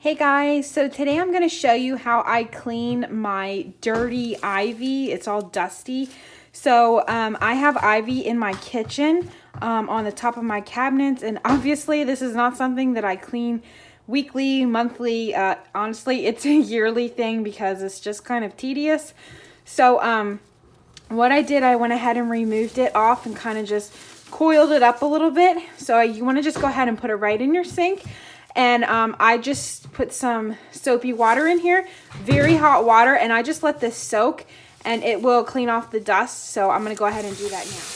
Hey guys, so today I'm going to show you how I clean my dirty ivy. It's all dusty. So I have ivy in my kitchen on the top of my cabinets, and obviously this is not something that I clean weekly, monthly. Honestly, it's a yearly thing because it's just kind of tedious. So what I did, I went ahead and removed it off and kind of just coiled it up a little bit. So you want to just go ahead and put it right in your sink. And I just put some soapy water in here, very hot water, and I just let this soak and it will clean off the dust. So I'm going to go ahead and do that now.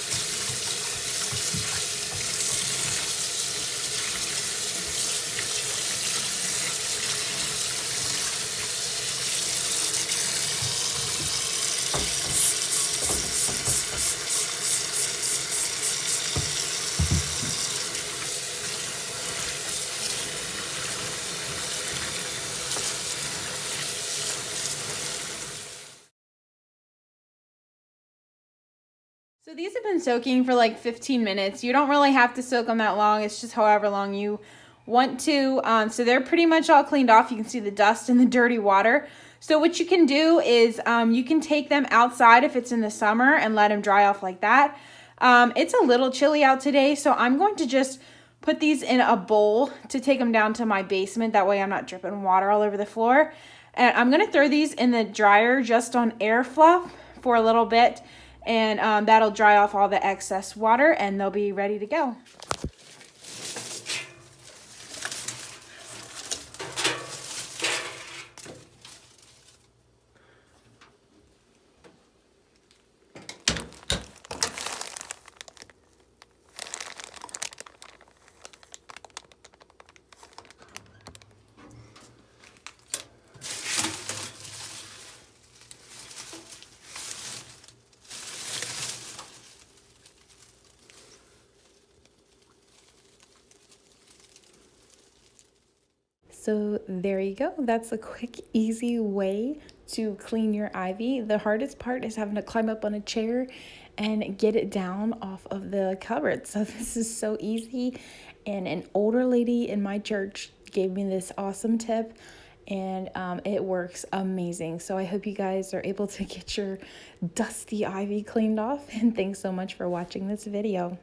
So these have been soaking for like 15 minutes. You don't really have to soak them that long. It's just however long you want to. So they're pretty much all cleaned off. You can see the dust and the dirty water. So what you can do is you can take them outside if it's in the summer and let them dry off like that. It's a little chilly out today, so I'm going to just put these in a bowl to take them down to my basement. That way I'm not dripping water all over the floor. And I'm going to throw these in the dryer just on air fluff for a little bit. And that'll dry off all the excess water and they'll be ready to go. So there you go. That's a quick, easy way to clean your ivy. The hardest part is having to climb up on a chair and get it down off of the cupboard. So this is so easy. And an older lady in my church gave me this awesome tip, and it works amazing. So I hope you guys are able to get your dusty ivy cleaned off. And thanks so much for watching this video.